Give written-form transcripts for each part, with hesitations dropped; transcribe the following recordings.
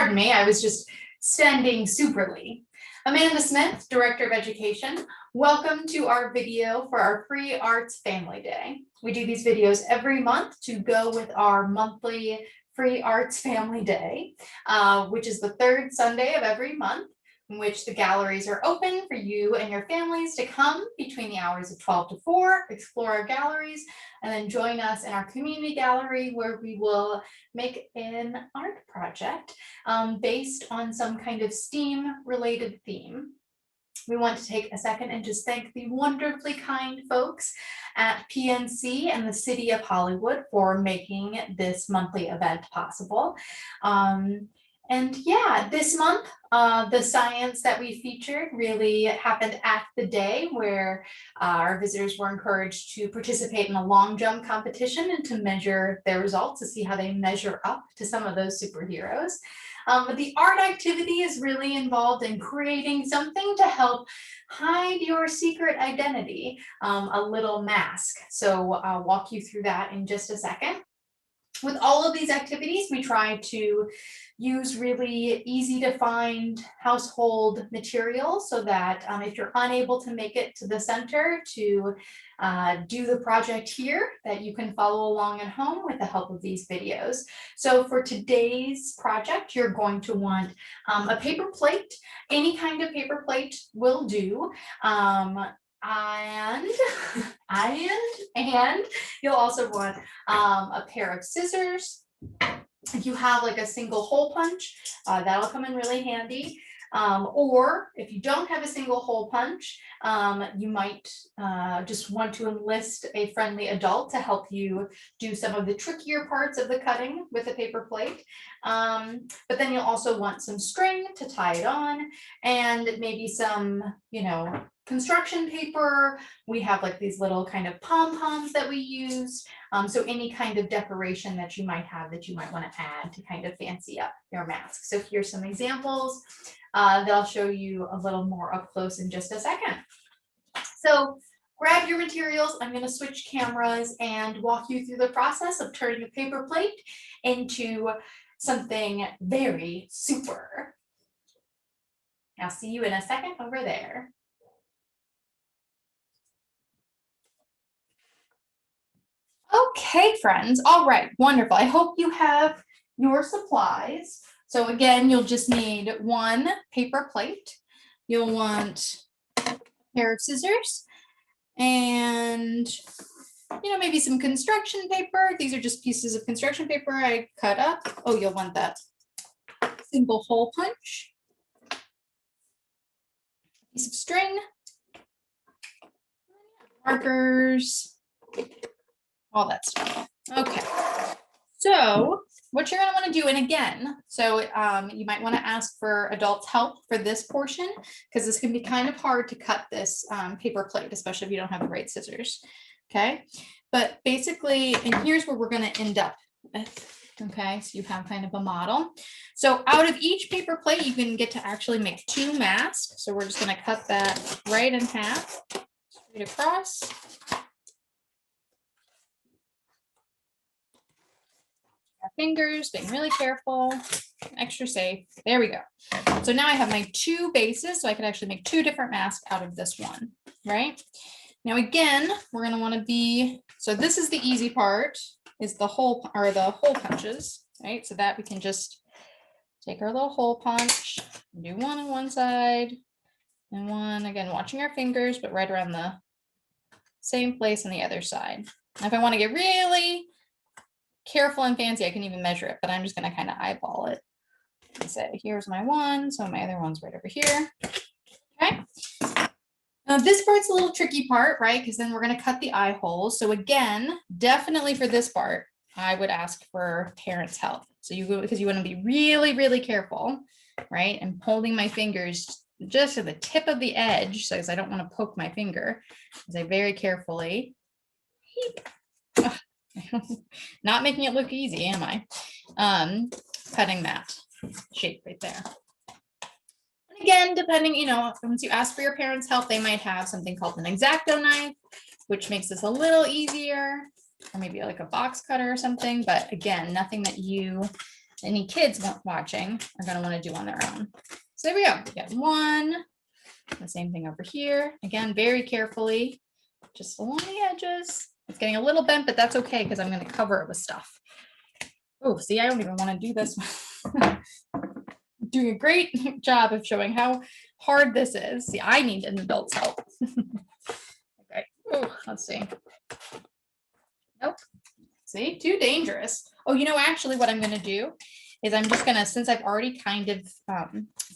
pardon me, I was just standing superly. Amanda Smith, Director of Education. Welcome to our video for our Free Arts Family Day. We do these videos every month to go with our monthly Free Arts Family Day, which is the third Sunday of every month, in which the galleries are open for you and your families to come between the hours of 12 to 4, explore our galleries, and then join us in our community gallery where we will make an art project based on some kind of STEAM related theme. We want to take a second and just thank the wonderfully kind folks at PNC and the City of Hollywood for making this monthly event possible. And yeah, this month, the science that we featured really happened at the day where our visitors were encouraged to participate in a long jump competition and to measure their results to see how they measure up to some of those superheroes. But the art activity is really involved in creating something to help hide your secret identity, a little mask. So I'll walk you through that in just a second. With all of these activities, we try to use really easy to find household materials so that if you're unable to make it to the center to do the project here, that you can follow along at home with the help of these videos. So for today's project, you're going to want a paper plate. Any kind of paper plate will do. And you'll also want a pair of scissors. If you have like a single hole punch, that'll come in really handy. Or if you don't have a single hole punch, you might just want to enlist a friendly adult to help you do some of the trickier parts of the cutting with a paper plate. But then you'll also want some string to tie it on and maybe some, construction paper. We have like these little kind of pom-poms that we use. So any kind of decoration that you might have that you might want to add to kind of fancy up your mask. So here's some examples that I'll show you a little more up close in just a second. So grab your materials. I'm going to switch cameras and walk you through the process of turning a paper plate into something very super. I'll see you in a second over there. Okay, friends. All right, wonderful. I hope you have your supplies. So again, you'll just need one paper plate. You'll want a pair of scissors and, maybe some construction paper. These are just pieces of construction paper I cut up. Oh, you'll want that single hole punch, piece of string, markers, all that stuff. Okay, so what you're going to want to do, and again, so you might want to ask for adults' help for this portion because this can be kind of hard to cut this paper plate, especially if you don't have the right scissors. Okay, but basically, and here's where we're going to end up with. Okay, so you have kind of a model. So out of each paper plate, you can get to actually make 2 masks. So we're just going to cut that right in half, straight across. Our fingers, being really careful, extra safe. There we go. So now I have my 2 bases, so I could actually make 2 different masks out of this one, right? Now again, we're going to want to be, so this is the easy part, is the hole punches, right? So that we can just take our little hole punch, do one on one side, and one, again, watching our fingers, but right around the same place on the other side. Now if I want to get really careful and fancy, I can even measure it, but I'm just going to kind of eyeball it and say, here's my one, so my other one's right over here. Okay. Now this part's a little tricky part, right? Because then we're going to cut the eye holes. So again, definitely for this part, I would ask for parents' help. So because you want to be really, really careful, right? And holding my fingers just at the tip of the edge, so I don't want to poke my finger, as I very carefully. Not making it look easy, am I? Cutting that shape right there. And again, depending, once you ask for your parents' help, they might have something called an X-Acto knife, which makes this a little easier, or maybe like a box cutter or something. But again, nothing that you any kids watching are going to want to do on their own. So there we go. We got one. The same thing over here. Again, very carefully, just along the edges. It's getting a little bent, but that's okay because I'm going to cover it with stuff. Oh, see, I don't even want to do this. Doing a great job of showing how hard this is. See, I need an adult's help. Okay. Oh, let's see. Nope. See, too dangerous. Oh, you know, actually what I'm going to do is I'm just going to, since I've already kind of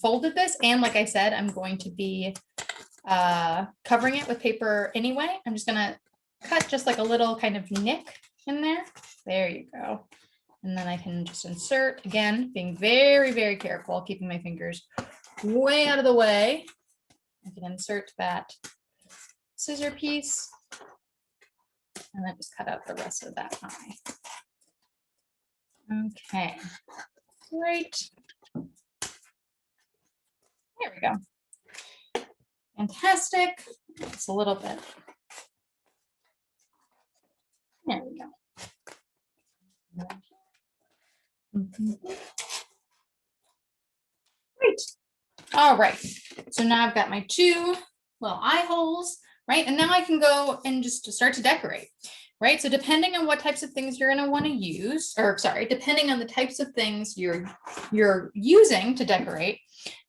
folded this, and like I said, I'm going to be covering it with paper anyway. I'm just going to cut just like a little kind of nick in there. There you go. And then I can just insert, again, being very, very careful, keeping my fingers way out of the way. I can insert that scissor piece and then just cut out the rest of that eye. Okay, great. There we go. Fantastic. It's a little bit. There we go. Great. All right. So now I've got my two little eye holes, right? And now I can go and just start to decorate, right? So depending on what types of things you're going to want to use, or sorry, depending on the types of things you're using to decorate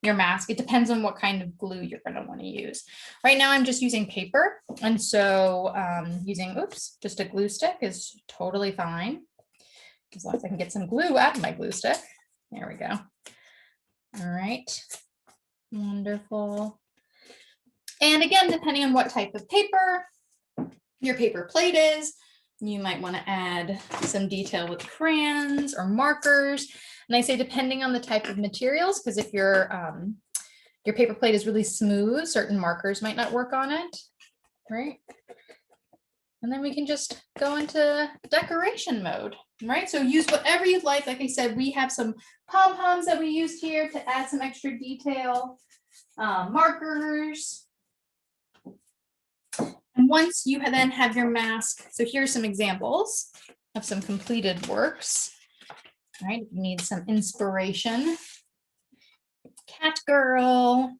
your mask, it depends on what kind of glue you're going to want to use. Right now, I'm just using paper. And so using, just a glue stick is totally fine. As long as I can get some glue out of my glue stick. There we go. All right. Wonderful. And again, depending on what type of paper your paper plate is, you might want to add some detail with crayons or markers. And I say depending on the type of materials, because if your paper plate is really smooth, certain markers might not work on it, right? And then we can just go into decoration mode, right? So use whatever you'd like. Like I said, we have some pom-poms that we used here to add some extra detail, markers. And once you then have your mask, so here's some examples of some completed works, right? If you need some inspiration, cat girl.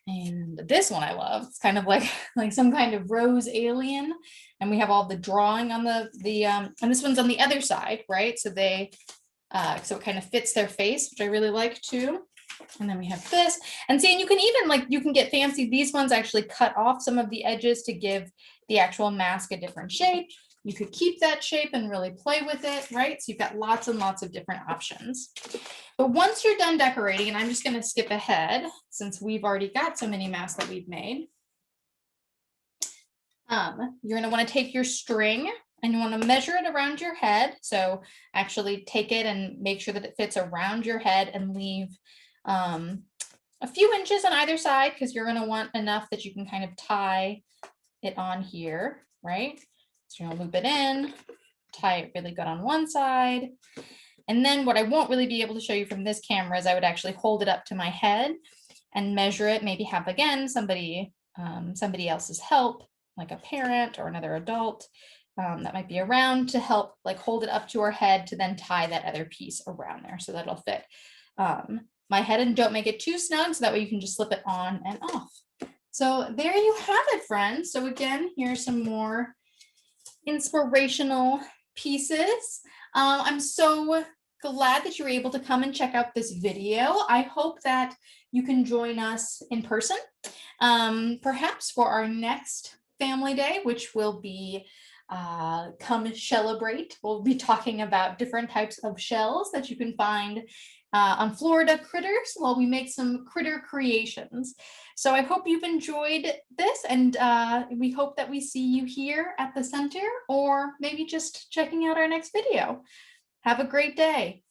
And this one I love. It's kind of like some kind of rose alien. And we have all the drawing on and this one's on the other side, right? So so it kind of fits their face, which I really like too. And then we have this. And see, and you can even you can get fancy. These ones actually cut off some of the edges to give the actual mask a different shape. You could keep that shape and really play with it, right? So you've got lots and lots of different options. But once you're done decorating, and I'm just going to skip ahead since we've already got so many masks that we've made. You're going to want to take your string and you want to measure it around your head. So actually take it and make sure that it fits around your head and leave a few inches on either side, because you're going to want enough that you can kind of tie it on here, right? So you're going to loop it in, tie it really good on one side. And then what I won't really be able to show you from this camera is I would actually hold it up to my head and measure it, maybe have, again, somebody else's help, like a parent or another adult that might be around to help hold it up to our head to then tie that other piece around there so that it'll fit my head, and don't make it too snug so that way you can just slip it on and off. So there you have it, friends. So again, here's some more inspirational pieces. I'm so glad that you were able to come and check out this video. I hope that you can join us in person, perhaps for our next family day, which will be come celebrate. We'll be talking about different types of shells that you can find on Florida critters while we make some critter creations. So I hope you've enjoyed this, and we hope that we see you here at the center, or maybe just checking out our next video. Have a great day.